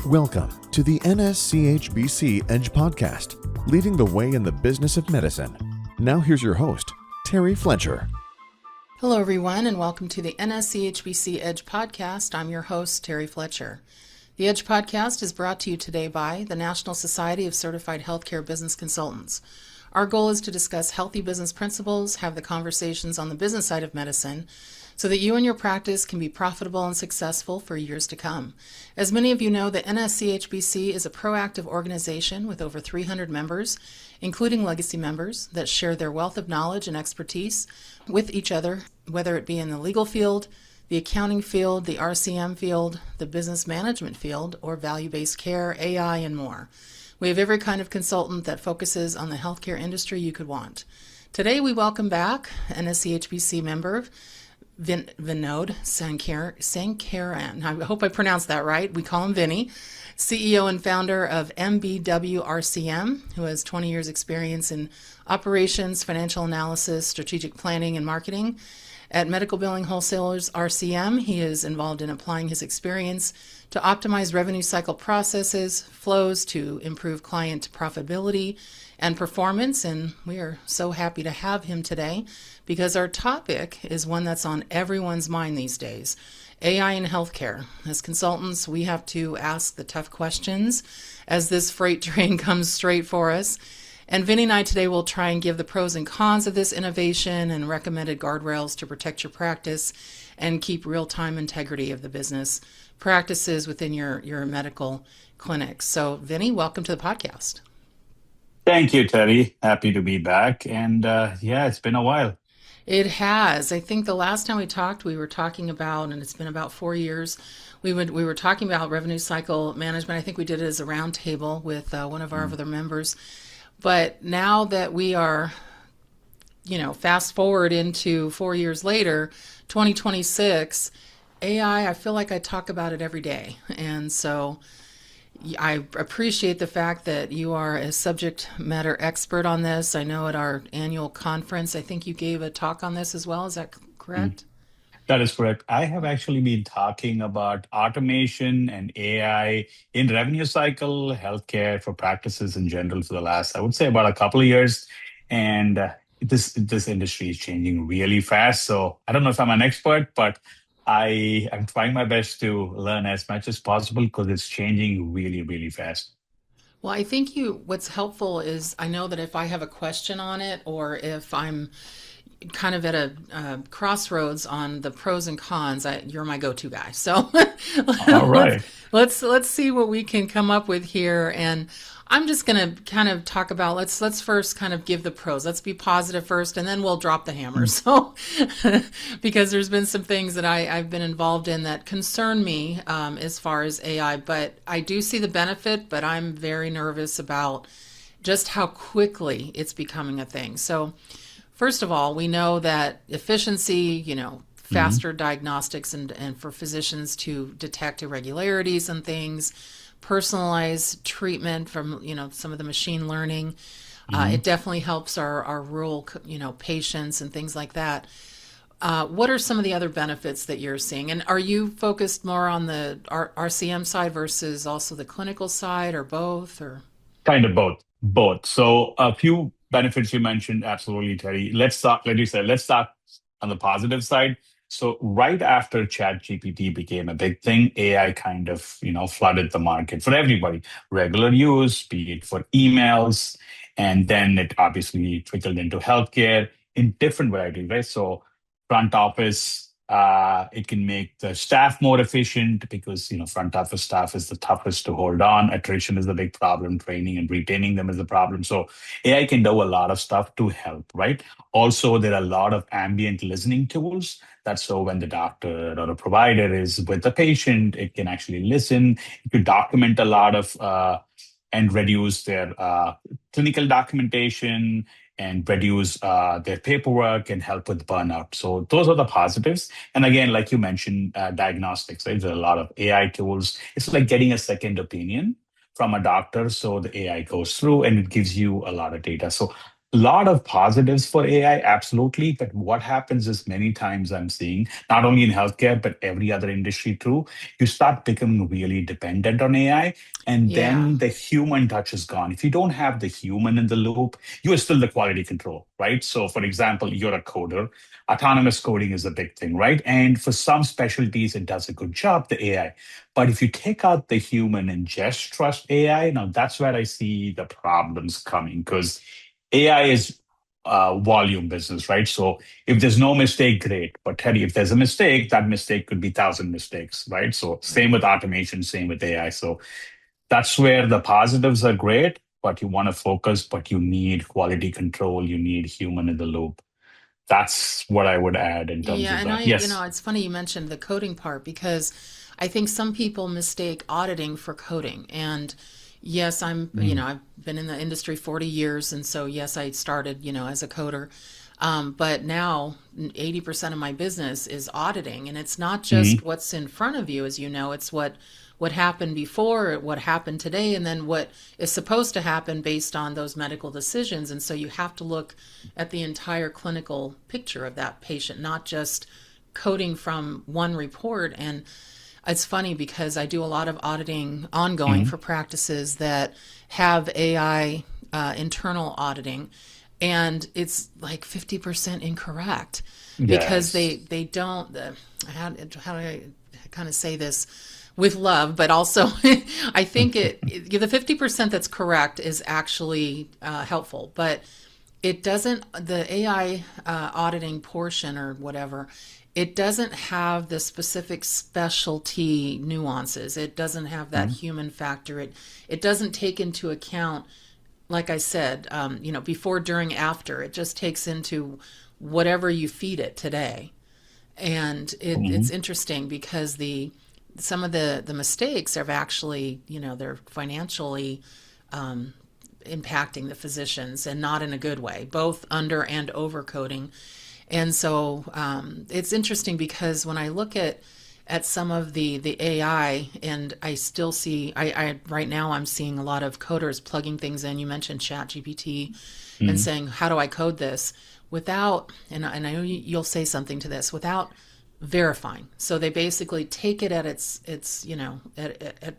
Welcome to the NSCHBC Edge Podcast, leading the way in the business of medicine. Now here's your host, Terry Fletcher. Hello, everyone, and welcome to the NSCHBC Edge Podcast. I'm your host, Terry Fletcher. The Edge Podcast is brought to you today by the National Society of Certified Healthcare Business Consultants. Our goal is to discuss healthy business principles, have the conversations on the business side of medicine, so that you and your practice can be profitable and successful for years to come. As many of you know, the NSCHBC is a proactive organization with over 300 members, including legacy members, that share their wealth of knowledge and expertise with each other, whether it be in the legal field, the accounting field, the RCM field, the business management field, or value-based care, AI, and more. We have every kind of consultant that focuses on the healthcare industry you could want. Today we welcome back NSCHBC member Vinod Sankaran. I hope I pronounced that right. We call him Vinny, CEO and founder of MBW RCM, who has 20 years experience in operations, financial analysis, strategic planning, and marketing. At Medical Billing Wholesalers RCM, he is involved in applying his experience to optimize revenue cycle processes, flows to improve client profitability and performance, and we are so happy to have him today because our topic is one that's on everyone's mind these days, AI in healthcare. As consultants, we have to ask the tough questions as this freight train comes straight for us. And Vinny and I today will try and give the pros and cons of this innovation and recommended guardrails to protect your practice and keep real-time integrity of the business practices within your medical clinics. So, Vinny, welcome to the podcast. Thank you, Terry. Happy to be back. And it's been a while. It has. I think the last time we talked, we were talking about, and it's been about 4 years, we were talking about revenue cycle management. I think we did it as a roundtable with one of our other members. But now that we are, fast forward into 4 years later, 2026, AI, I feel like I talk about it every day. And so I appreciate the fact that you are a subject matter expert on this. I know at our annual conference, I think you gave a talk on this as well. Is that correct? That is correct. I have actually been talking about automation and AI in revenue cycle, healthcare for practices in general for the last, I would say, about a couple of years. And this industry is changing really fast. So I don't know if I'm an expert, but I am trying my best to learn as much as possible because it's changing really, really fast. Well, I think what's helpful is I know that if I have a question on it or if I'm kind of at a crossroads on the pros and cons, you're my go-to guy. So All right. let's see what we can come up with here. And I'm just going to kind of talk about, let's first kind of give the pros. Let's be positive first, and then we'll drop the hammer. So because there's been some things that I've been involved in that concern me as far as AI, but I do see the benefit, but I'm very nervous about just how quickly it's becoming a thing. So first of all, we know that efficiency, faster diagnostics and for physicians to detect irregularities and things, personalized treatment from, some of the machine learning. It definitely helps our rural, patients and things like that. What are some of the other benefits that you're seeing? And are you focused more on the RCM side versus also the clinical side, or both? Or Kind of both. So a few benefits you mentioned, absolutely, Terry. Let's start on the positive side. So right after ChatGPT became a big thing, AI kind of, flooded the market for everybody. Regular use, be it for emails, and then it obviously trickled into healthcare in different varieties, right? So front office, it can make the staff more efficient because, front office staff is the toughest to hold on. Attrition is the big problem. Training and retaining them is the problem. So AI can do a lot of stuff to help, right? Also, there are a lot of ambient listening tools. That's so when the doctor or the provider is with the patient, it can actually listen. It could document a lot of and reduce their clinical documentation and reduce their paperwork and help with burnout. So those are the positives. And again, like you mentioned, diagnostics, right? There are a lot of AI tools. It's like getting a second opinion from a doctor. So the AI goes through and it gives you a lot of data. So A lot of positives for AI, absolutely. But what happens is many times I'm seeing, not only in healthcare, but every other industry too, you start becoming really dependent on AI, and Yeah. then the human touch is gone. If you don't have the human in the loop, you are still the quality control, right? So, for example, you're a coder. Autonomous coding is a big thing, right? And for some specialties, it does a good job, the AI. But if you take out the human and just trust AI, now that's where I see the problems coming because AI is volume business, right? So if there's no mistake, great. But Teddy, if there's a mistake, that mistake could be 1,000 mistakes, right? So same Right. with automation, same with AI. So that's where the positives are great, but you want to focus, but you need quality control, you need human in the loop. That's what I would add in terms Yeah, of and that. Yes. it's funny you mentioned the coding part because I think some people mistake auditing for coding. And yes, Mm, I've been in the industry 40 years, and so yes, I started, as a coder. But now 80% of my business is auditing, and it's not just mm, what's in front of you, as you know, it's what happened before, what happened today, and then what is supposed to happen based on those medical decisions. And so you have to look at the entire clinical picture of that patient, not just coding from one report. And it's funny because I do a lot of auditing ongoing mm. for practices that have AI internal auditing, and it's like 50% incorrect because Yes. they don't. How do I kind of say this? With love, but also I think the 50% that's correct is actually helpful, but it doesn't, the AI auditing portion or whatever, it doesn't have the specific specialty nuances. It doesn't have that Mm, human factor. It doesn't take into account, like I said, before, during, after. It just takes into whatever you feed it today. And it's mhm, interesting because some of the mistakes have actually, they're financially impacting the physicians, and not in a good way, both under and over coding. And so it's interesting because when I look at some of the AI, and I still see, I right now I'm seeing a lot of coders plugging things in. You mentioned Chat GPT and mm. saying, how do I code this without, and I know you'll say something to this, without verifying. So they basically take it at its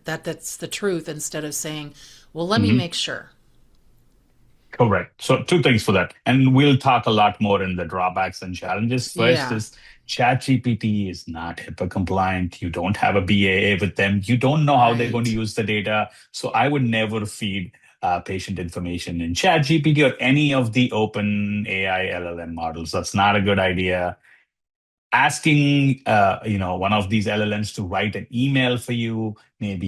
that's the truth, instead of saying, well, let me Mhm. make sure. Correct. So two things for that. And we'll talk a lot more in the drawbacks and challenges. First Yeah. is ChatGPT is not HIPAA compliant. You don't have a BAA with them. You don't know how they're going to Right. use the data. So I would never feed patient information in ChatGPT or any of the open AI LLM models. That's not a good idea. Asking one of these LLMs to write an email for you, maybe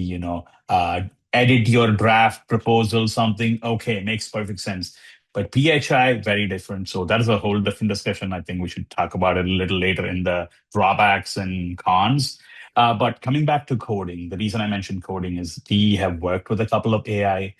edit your draft proposal, something. Okay, makes perfect sense. But PHI, very different. So that is a whole different discussion. I think we should talk about it a little later in the drawbacks and cons. But coming back to coding, the reason I mentioned coding is we have worked with a couple of AI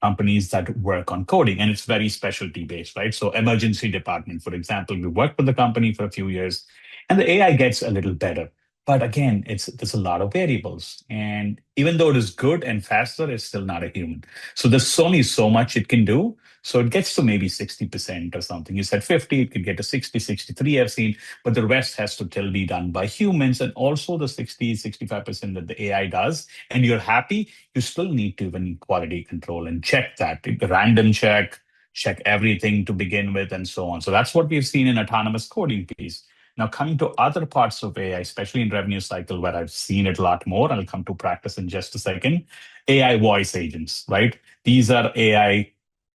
companies that work on coding, and it's very specialty based, right? So, emergency department, for example, we worked with the company for a few years, and the AI gets a little better. But again, there's a lot of variables, and even though it is good and faster, it's still not a human. So there's only so much it can do. So it gets to maybe 60% or something. You said 50, it could get to 60, 63. I've seen, but the rest has to still be done by humans. And also the 60, 65% that the AI does, and you're happy, you still need to even quality control and check that. Random check everything to begin with, and so on. So that's what we've seen in autonomous coding piece. Now, coming to other parts of AI, especially in revenue cycle, where I've seen it a lot more, I'll come to practice in just a second. AI voice agents, right? These are AI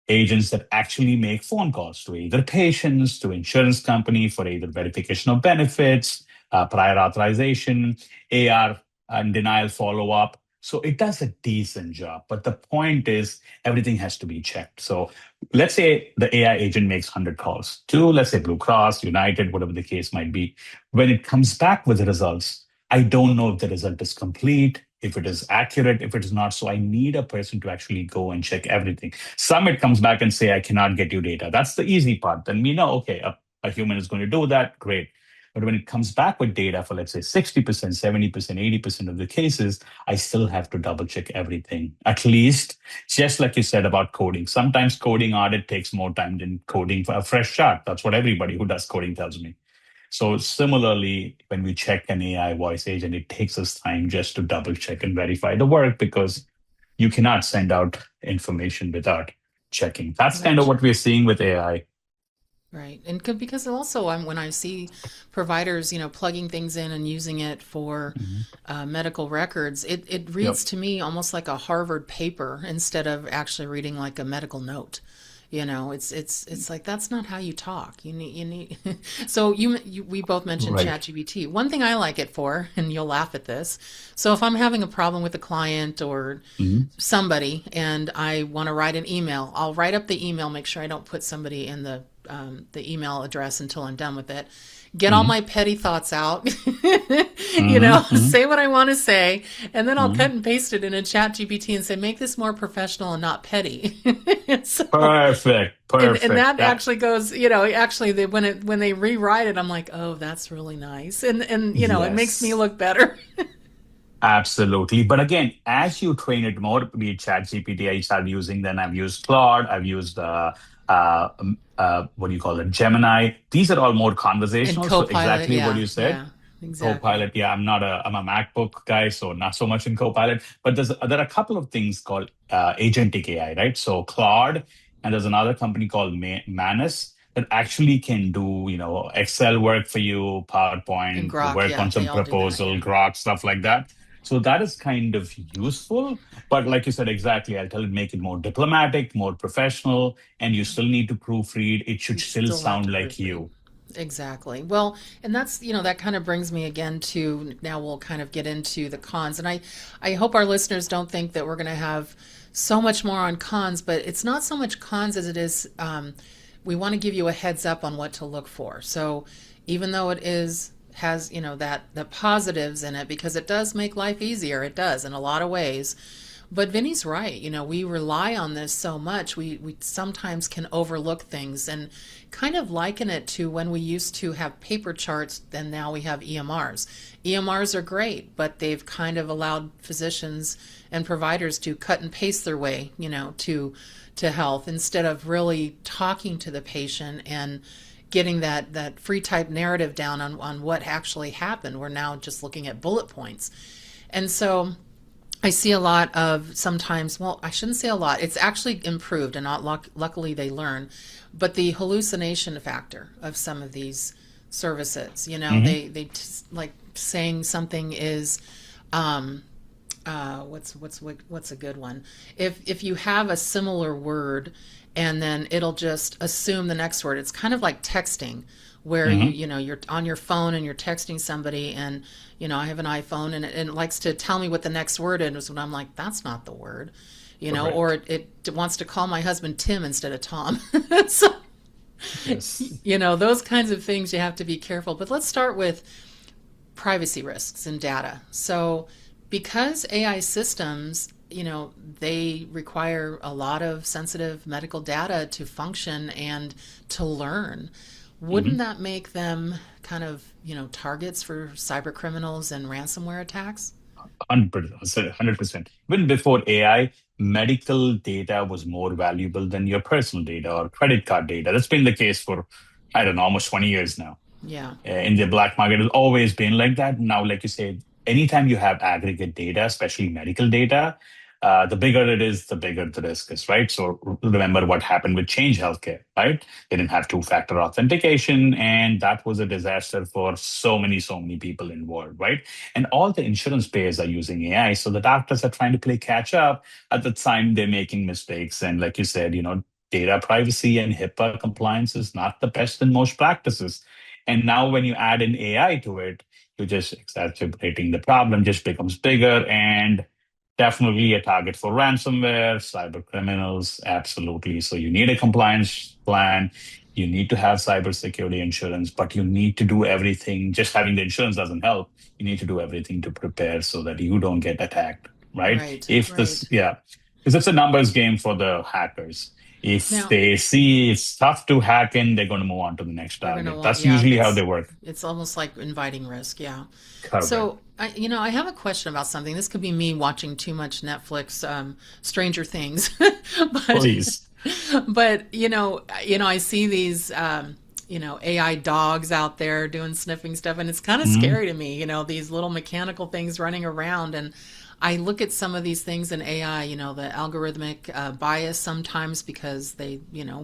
agents that actually make phone calls to either patients, to insurance company for either verification of benefits, prior authorization, AR and denial follow up. So it does a decent job. But the point is, everything has to be checked. So let's say the AI agent makes 100 calls to, let's say, Blue Cross, United, whatever the case might be. When it comes back with the results, I don't know if the result is complete, if it is accurate, if it is not. So I need a person to actually go and check everything. Some it comes back and say, I cannot get you data. That's the easy part. Then we know, okay, a human is going to do that. Great. But when it comes back with data for, let's say, 60%, 70%, 80% of the cases, I still have to double check everything. At least, just like you said about coding. Sometimes coding audit takes more time than coding for a fresh chart. That's what everybody who does coding tells me. So similarly, when we check an AI voice agent, it takes us time just to double check and verify the work because you cannot send out information without checking. That's kind of Gotcha. what we're seeing with AI. Right. And because also when I see providers, plugging things in and using it for Mhm. medical records, it Yep. reads to me almost like a Harvard paper instead of actually reading like a medical note. It's like that's not how you talk. You need. So we both mentioned Right. ChatGPT. One thing I like it for, and you'll laugh at this. So if I'm having a problem with a client or Mhm. somebody and I want to write an email, I'll write up the email, make sure I don't put somebody in the email address until I'm done with it. Get all Mhm. my petty thoughts out, Mhm. Mhm. say what I want to say, and then I'll cut Mhm. and paste it in a chat GPT and say, make this more professional and not petty. So, Perfect. and Perfect. that Yeah. actually goes, actually when they rewrite it, I'm like, oh, that's really nice. And it makes me Yes. look better. Absolutely. But again, as you train it more, be it ChatGPT, I started using, then I've used Claude, I've used what do you call it, Gemini. These are all more And conversational. So Copilot, exactly what yeah, you said. yeah, exactly. Copilot, yeah, I'm a MacBook guy, so not so much in Copilot. But there are a couple of things called agentic AI, right? So Claude, and there's another company called Manus that actually can do, Excel work for you, And PowerPoint, Grok, work yeah, on they some all do that, proposal, yeah. Grok, stuff like that. So that is kind of useful. But like you said, exactly, I'll tell it make it more diplomatic, more professional, and you still need to proofread. It should You still still have to sound like proofread. you. Exactly. Well, and that's, that kind of brings me again to now we'll kind of get into the cons. And I hope our listeners don't think that we're going to have so much more on cons, but it's not so much cons as it is, we want to give you a heads up on what to look for. So even though has, that the positives in it, because it does make life easier, it does in a lot of ways. But Vinny's right. We rely on this so much. We sometimes can overlook things and kind of liken it to when we used to have paper charts, and now we have EMRs. EMRs are great, but they've kind of allowed physicians and providers to cut and paste their way, to health instead of really talking to the patient and getting that free type narrative down on what actually happened. We're now just looking at bullet points. And so I see a lot of sometimes, well, I shouldn't say a lot. It's actually improved, and not luckily they learn, but the hallucination factor of some of these services, Mhm. like saying something is, um, what's a good one? If you have a similar word, and then it'll just assume the next word. It's kind of like texting, where Mhm. you're on your phone and you're texting somebody, and I have an iPhone, and it likes to tell me what the next word is, and I'm like, that's not the word, or Correct. it wants to call my husband Tim instead of Tom. So Yes. those kinds of things you have to be careful. But let's start with privacy risks and data. So, because AI systems, they require a lot of sensitive medical data to function and to learn, wouldn't Mhm. that make them kind of, targets for cyber criminals and ransomware attacks? 100%. 100%. Even before AI, medical data was more valuable than your personal data or credit card data. That's been the case for, I don't know, almost 20 years now. Yeah, In the black market, it's always been like that. Now, like you said, anytime you have aggregate data, especially medical data, the bigger it is, the bigger the risk is, right? So remember what happened with Change Healthcare, right? They didn't have two-factor authentication, and that was a disaster for so many people involved, right? And all the insurance payers are using AI, so the doctors are trying to play catch up. At the time, they're making mistakes, and like you said, data privacy and HIPAA compliance is not the best in most practices. And now when you add an AI to it, you're just exacerbating the problem, just becomes bigger and definitely a target for ransomware, cyber criminals, absolutely. So you need a compliance plan. You need to have cybersecurity insurance, but you need to do everything. Just having the insurance doesn't help. You need to do everything to prepare so that you don't get attacked, right? right, If this, right. yeah, because it's a numbers game for the hackers. If Now, they see it's tough to hack in, they're going to move on to the next they're going to target. want, That's yeah, usually how they work. it's almost like inviting risk. Yeah. Correct. So, I have a question about something. This could be me watching too much Netflix, Stranger Things, but, Please. I see these, AI dogs out there doing sniffing stuff, and it's kind of Mhm. scary to me, these little mechanical things running around. And I look at some of these things in AI, the algorithmic bias sometimes because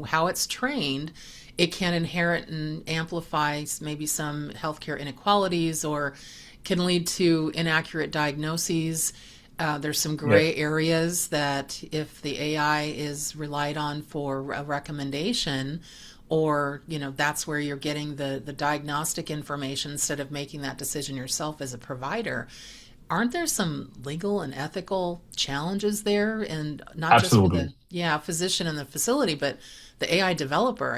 how it's trained, it can inherit and amplify maybe some healthcare inequalities or can lead to inaccurate diagnoses. There's some Yeah. gray areas that if the AI is relied on for a recommendation, or that's where you're getting the diagnostic information instead of making that decision yourself as a provider, aren't there some legal and ethical challenges there? And not just for the Absolutely. physician in the facility, but the AI developer.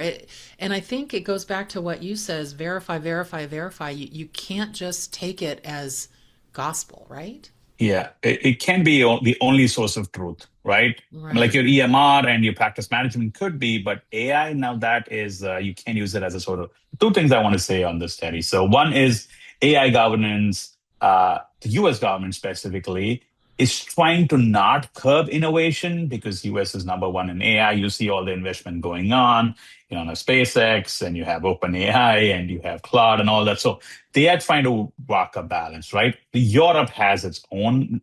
And I think it goes back to what you says: verify, verify, verify. You can't just take it as gospel, right? Yeah, it can be the only source of truth, right? I mean, like Right. your EMR and your practice management could be, but AI now that is you can use it as a sort of two things I want to say on this, Terry. So one is AI governance. The U.S. government specifically is trying to not curb innovation because U.S. is number one in AI. You see all the investment going on, SpaceX, and you have OpenAI, and you have Cloud, and all that. So they are trying to walk a balance, right? Europe has its own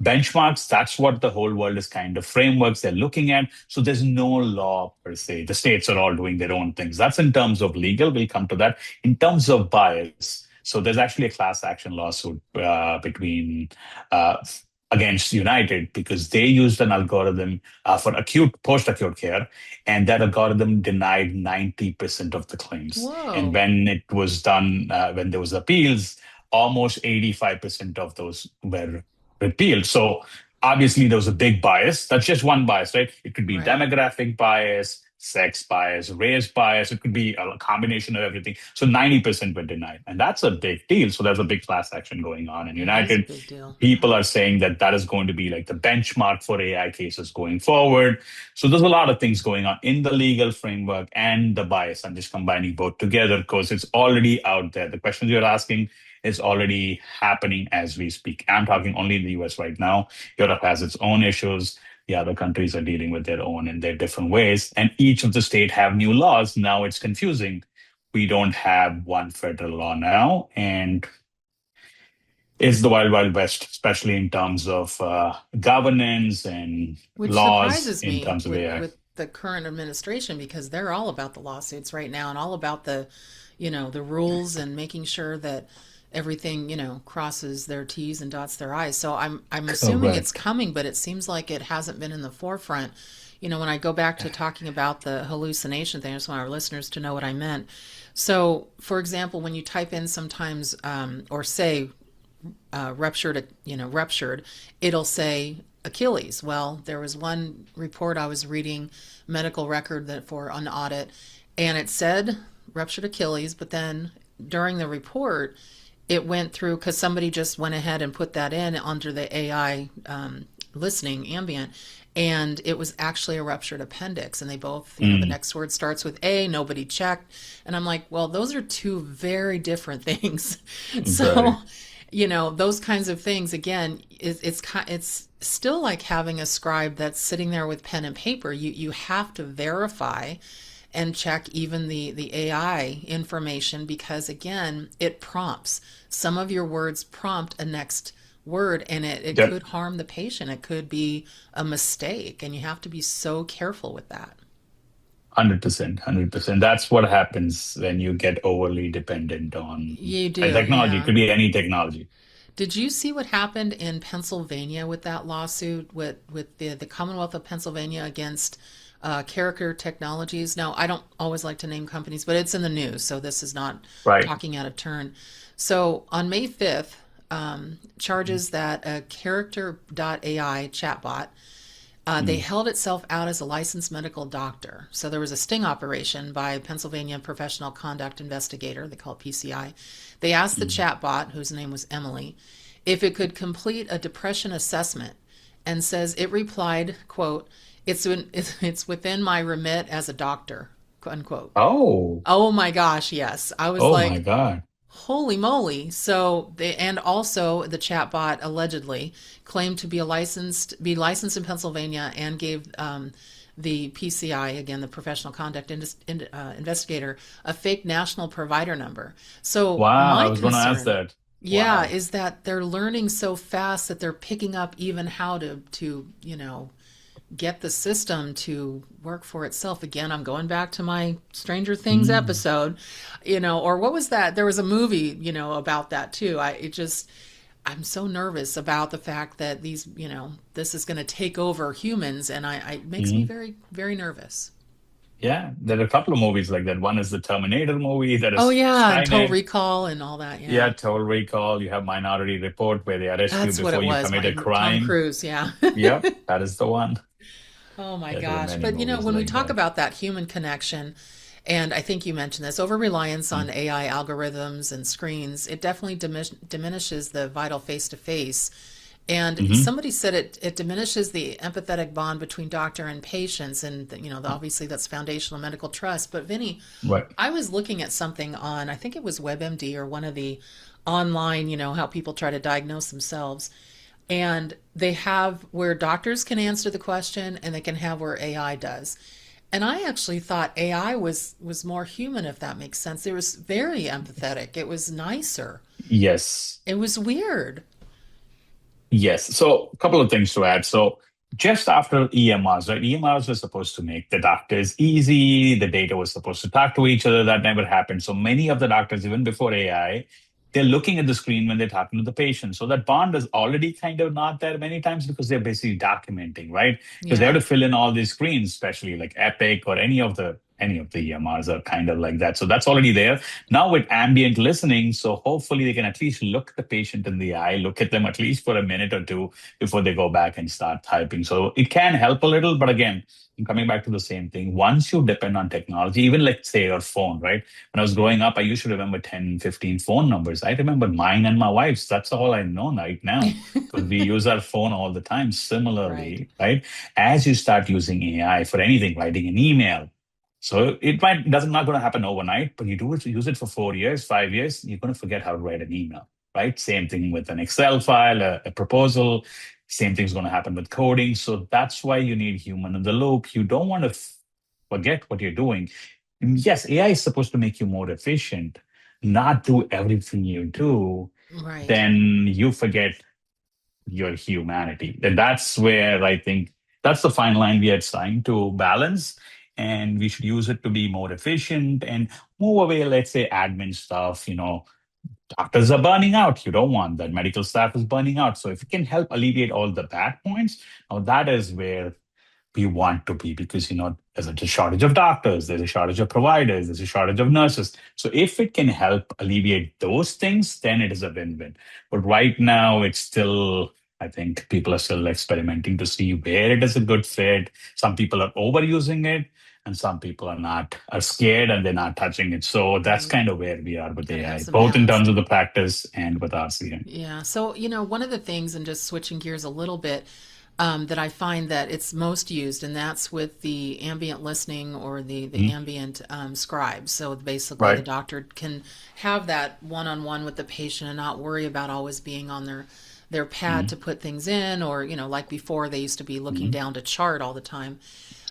benchmarks. That's what the whole world is kind of frameworks they're looking at. So there's no law per se. The states are all doing their own things. That's in terms of legal. We'll come to that. In terms of bias, so there's actually a class action lawsuit between uh, against United because they used an algorithm for acute post-acute care, and that algorithm denied 90% of the claims. And Whoa. when it was done, when there was appeals, almost 85% of those were repealed. So obviously there was a big bias. That's just one bias, right? It could be Right. demographic bias, sex bias, race bias. It could be a combination of everything. So 90% were denied. And that's a big deal. So there's a big class action going on in That is a United. big deal. People are saying that that is going to be like the benchmark for AI cases going forward. So there's a lot of things going on in the legal framework and the bias. I'm just combining both together because it's already out there. The questions you're asking is already happening as we speak. I'm talking only in the US right now. Europe has its own issues. The other countries are dealing with their own in their different ways. And each of the state have new laws. Now it's confusing. We don't have one federal law now. And it's the wild, wild west, especially in terms of governance and Which laws surprises in me terms of AI. with the current administration because they're all about the lawsuits right now and all about the rules and making sure that everything, crosses their T's and dots their I's. So I'm assuming it's Correct. coming, but it seems like it hasn't been in the forefront. When I go back to talking about the hallucination thing, I just want our listeners to know what I meant. So, for example, when you type in sometimes or say ruptured, it'll say Achilles. Well, there was one report I was reading, medical record that for an audit, and it said ruptured Achilles, but then during the report, it went through because somebody just went ahead and put that in under the AI listening ambient. And it was actually a ruptured appendix. And they both, the Mm, next word starts with A, nobody checked. And I'm like, well, those are two very different things. So, very. those kinds of things, again, it's still like having a scribe that's sitting there with pen and paper. You have to verify and check even the AI information because, again, it prompts. Some of your words prompt a next word, and it Yep. could harm the patient. It could be a mistake, and you have to be so careful with that. 100%. 100%. That's what happens when you get overly dependent on You a do, technology. It yeah. could be any technology. Did you see what happened in Pennsylvania with that lawsuit with the Commonwealth of Pennsylvania against Character Technologies? Now, I don't always like to name companies, but it's in the news, so this is not Right. talking out of turn. So on May 5th, charges that a Character.ai chatbot, they Mm, held itself out as a licensed medical doctor. So there was a sting operation by Pennsylvania Professional Conduct Investigator, they call it PCI. They asked the mm, chatbot, whose name was Emily, if it could complete a depression assessment and says it replied, quote, It's within my remit as a doctor, unquote. Oh, Oh my gosh, yes. I was oh my like, God. holy moly. So they, and also the chatbot allegedly claimed to be licensed in Pennsylvania and gave the PCI, again, the Professional Conduct Investigator, a fake national provider number. So Wow, I my was going to ask concern, that. yeah, Wow. is that they're learning so fast that they're picking up even how to get the system to work for itself. Again, I'm going back to my Stranger Things Mm. episode, or what was that? There was a movie, about that too. I'm so nervous about the fact that this is going to take over humans, and it makes me Mm. very, very nervous. Yeah, there are a couple of movies like that. One is the Terminator movie, that Oh is yeah, and Total Skynet. Recall and all that. Yeah, Yeah, Total Recall. You have Minority Report, where they arrest you that's what before it you was. commit a My Tom crime. Cruise. Yeah. Yep, that is the one. Oh my Yeah, there are gosh. many But movies when we like talk that. about that human connection, and I think you mentioned this, over reliance on Mm. AI algorithms and screens, it definitely diminishes the vital face to face. And Hmm. somebody said it diminishes the empathetic bond between doctor and patients. And, obviously that's foundational medical trust. But Vinny, Right. I was looking at something on, I think it was WebMD or one of the online, how people try to diagnose themselves. And they have where doctors can answer the question and they can have where AI does. And I actually thought AI was more human, if that makes sense. It was very empathetic. It was nicer. Yes. It was weird. Yes. So, a couple of things to add. So, just after EMRs, right? EMRs were supposed to make the doctors easy. The data was supposed to talk to each other. That never happened. So, many of the doctors, even before AI, they're looking at the screen when they're talking to the patient. So, that bond is already kind of not there many times because they're basically documenting, right? Because they have Yeah. to fill in all these screens, especially like Epic or any of the EMRs are kind of like that. So, that's already there. Now with ambient listening, so hopefully they can at least look the patient in the eye, look at them at least for a minute or two before they go back and start typing. So it can help a little, but again, I'm coming back to the same thing. Once you depend on technology, even like say your phone, right? When I was growing up, I used to remember 10, 15 phone numbers. I remember mine and my wife's. That's all I know right now because we use our phone all the time. Right. Similarly, right? As you start using AI for anything, writing an email, so it might doesn't not going to happen overnight, but you do it, use it for 4 years, 5 years, you're going to forget how to write an email, right? Same thing with an Excel file, a proposal. Same thing's going to happen with coding. So that's why you need human in the loop. You don't want to forget what you're doing. And yes, AI is supposed to make you more efficient, not do everything you do. Right. Then you forget your humanity. And that's where I think that's the fine line we are trying to balance. And we should use it to be more efficient and move away, let's say, admin stuff. Doctors are burning out. You don't want that. Medical staff is burning out. So if it can help alleviate all the bad points, now that is where we want to be because there's a shortage of doctors, there's a shortage of providers, there's a shortage of nurses. So if it can help alleviate those things, then it is a win-win. But right now it's still, I think people are still experimenting to see where it is a good fit. Some people are overusing it and some people are scared and they're not touching it. So that's Right. kind of where we are with Got to have AI, some both in balance. terms of the practice and with RCM. Yeah. So, one of the things, and just switching gears a little bit, that I find that it's most used, and that's with the ambient listening or the Mhm. ambient scribe. So basically, the Right. doctor can have that one-on-one with the patient and not worry about always being on their pad Mhm. to put things in, or like before they used to be looking Mhm. down to chart all the time.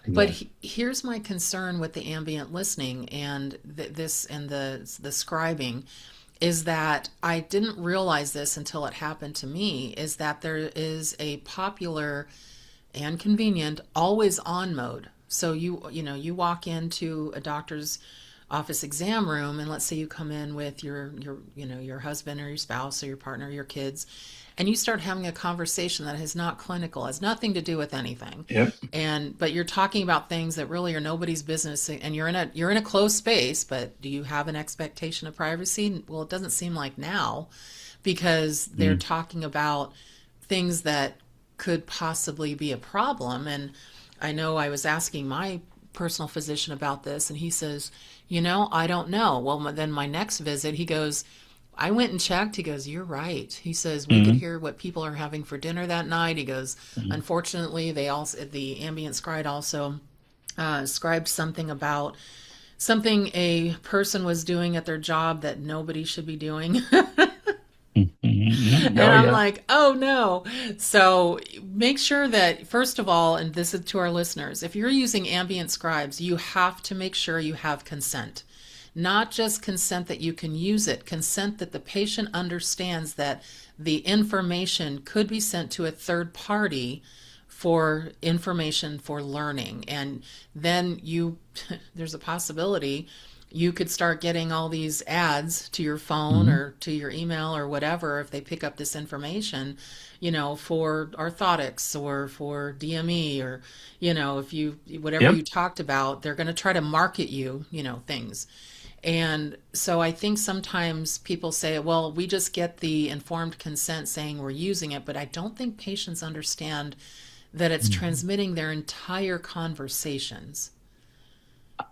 But Exactly. here's my concern with the ambient listening and this and the scribing is that I didn't realize this until it happened to me, is that there is a popular and convenient always on mode. So you walk into a doctor's office exam room, and let's say you come in with your husband or your spouse or your partner or your kids, and you start having a conversation that is not clinical, has nothing to do with anything, Yep. but you're talking about things that really are nobody's business, and you're in a closed space. But do you have an expectation of privacy? Well, it doesn't seem like now, because they're Mm. talking about things that could possibly be a problem. And I know I was asking my personal physician about this, and he says, I don't know. Well, then my next visit, he goes, I went and checked. He goes, you're right. He says, we could Hmm. hear what people are having for dinner that night. He goes, unfortunately, the ambient scribe also scribed something about something a person was doing at their job that nobody should be doing. Hmm. And Oh, I'm yeah. like, oh no. So make sure that, first of all, and this is to our listeners, if you're using ambient scribes, you have to make sure you have consent. Not just consent that you can use it, consent that the patient understands that the information could be sent to a third party for information for learning. And then there's a possibility you could start getting all these ads to your phone Hmm. or to your email or whatever if they pick up this information, for orthotics or for DME or, if you, whatever Yep. you talked about, they're going to try to market you, things. And so I think sometimes people say, well, we just get the informed consent saying we're using it, but I don't think patients understand that it's transmitting their entire conversations.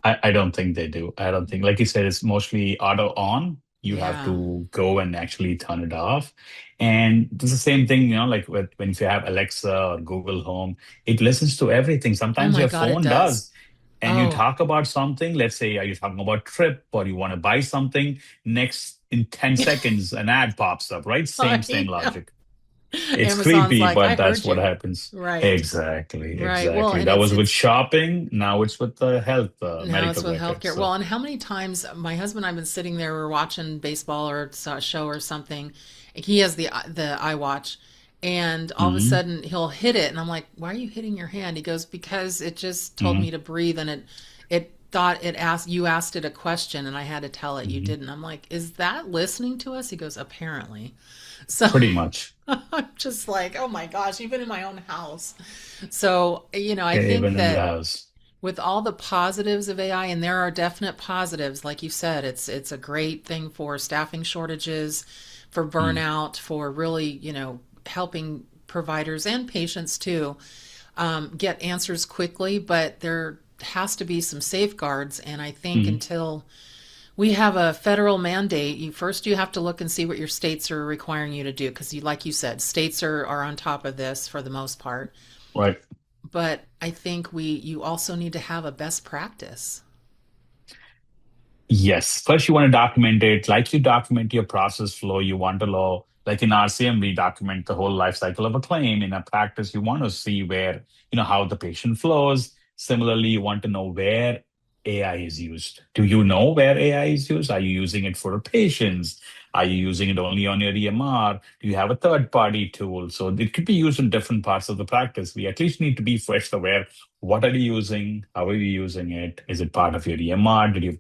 I don't think they do. I don't think, like you said, it's mostly auto on. You have Yeah. to go and actually turn it off. And it's the same thing, like when if you have Alexa or Google Home, it listens to everything. Oh Sometimes my your God, it phone does. does. And you Oh, talk about something, let's say, are you talking about trip or you want to buy something? Next, in 10 seconds, an ad pops up, right? Same I know. logic. It's Amazon's creepy, like, I but that's heard what you. happens. Right. Exactly, Right. Well, exactly. and That it's was with it's shopping. Now it's with the health, now it's medical with records. healthcare. So. Well, and how many times my husband and I've been sitting there, we're watching baseball or a show or something. He has the iWatch, and all of a Mhm, sudden he'll hit it, and I'm like, "Why are you hitting your hand?" He goes, "Because it just told me mhm, to breathe, and it thought you asked it a question, and I had to tell it you mhm. didn't." I'm like, "Is that listening to us?" He goes, "Apparently." So Pretty much. I'm just like, "Oh my gosh!" Even in my own house. So I think Even in the that house. with all the positives of AI, and there are definite positives, like you said, it's a great thing for staffing shortages, for Mm, burnout, for really, helping providers and patients too get answers quickly. But there has to be some safeguards, and I think mhm. until we have a federal mandate, you have to look and see what your states are requiring you to do, because like you said, states are on top of this for the most part. Right. But I think you also need to have a best practice. Yes. First, you want to document it. Like you document your process flow, you want to know, like in RCM, we document the whole life cycle of a claim. In a practice, you want to see where, how the patient flows. Similarly, you want to know where AI is used. Do you know where AI is used? Are you using it for patients? Are you using it only on your EMR? Do you have a third party tool? So it could be used in different parts of the practice. We at least need to be first aware. What are you using? How are you using it? Is it part of your EMR? Did you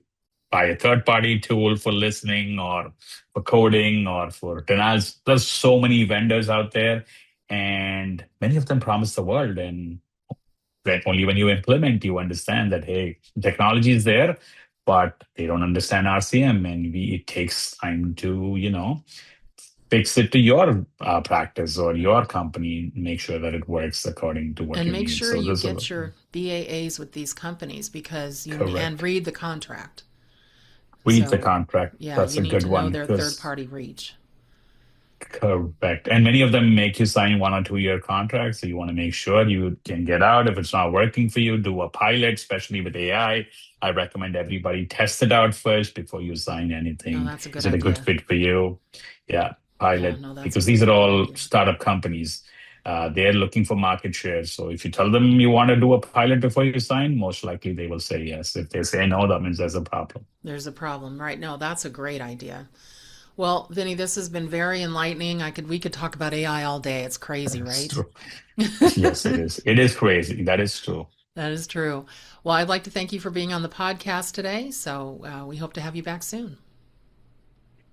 buy a third party tool for listening or for coding or for denials? There's so many vendors out there, and many of them promise the world. And only when you implement, you understand that, hey, technology is there, but they don't understand RCM. And it takes time to, fix it to your practice or your company, make sure that it works according to what And you make need. sure So you this is get your BAAs with these companies, because and correct. read the contract. Read the So, contract. yeah, That's you a need good to know one their third because party reach. correct. And many of them make you sign 1 or 2 year contracts. So you want to make sure you can get out. If it's not working for you, do a pilot, especially with AI. I recommend everybody test it out first before you sign No, anything. that's a good Is it a good idea. fit for you? Yeah, Yeah, pilot, no, that's a because these really are great all idea. startup companies. They're looking for market share. So if you tell them you want to do a pilot before you sign, most likely they will say yes. If they say no, that means there's a problem. There's a problem, right? No, that's a great idea. Well, Vinny, this has been very enlightening. We could talk about AI all day. It's crazy, That's right? true. Yes, it is. It is crazy. That is true. That is true. Well, I'd like to thank you for being on the podcast today. So we hope to have you back soon.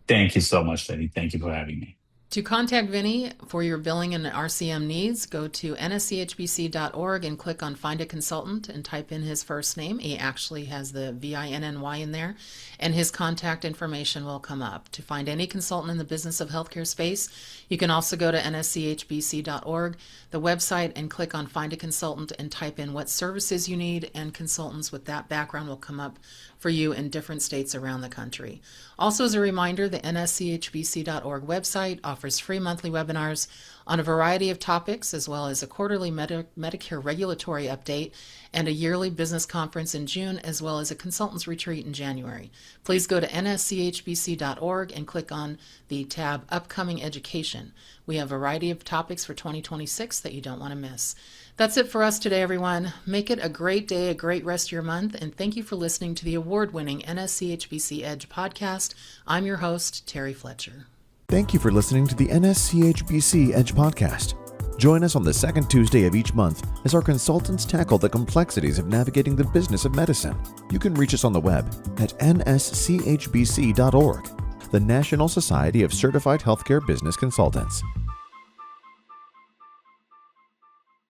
Thank you so much, Lenny. Thank you for having me. To contact Vinny for your billing and RCM needs, go to nschbc.org and click on Find a Consultant and type in his first name. He actually has the VINNY in there, and his contact information will come up. To find any consultant in the business of healthcare space, you can also go to nschbc.org, the website, and click on Find a Consultant and type in what services you need, and consultants with that background will come up for you in different states around the country. Also, as a reminder, the nschbc.org website offers free monthly webinars on a variety of topics, as well as a quarterly Medicare regulatory update and a yearly business conference in June, as well as a consultants retreat in January. Please go to nschbc.org and click on the tab Upcoming Education. We have a variety of topics for 2026 that you don't want to miss. That's it for us today, everyone. Make it a great day, a great rest of your month, and thank you for listening to the award-winning NSCHBC Edge podcast. I'm your host, Terry Fletcher. Thank you for listening to the NSCHBC Edge podcast. Join us on the second Tuesday of each month as our consultants tackle the complexities of navigating the business of medicine. You can reach us on the web at nschbc.org, the National Society of Certified Healthcare Business Consultants.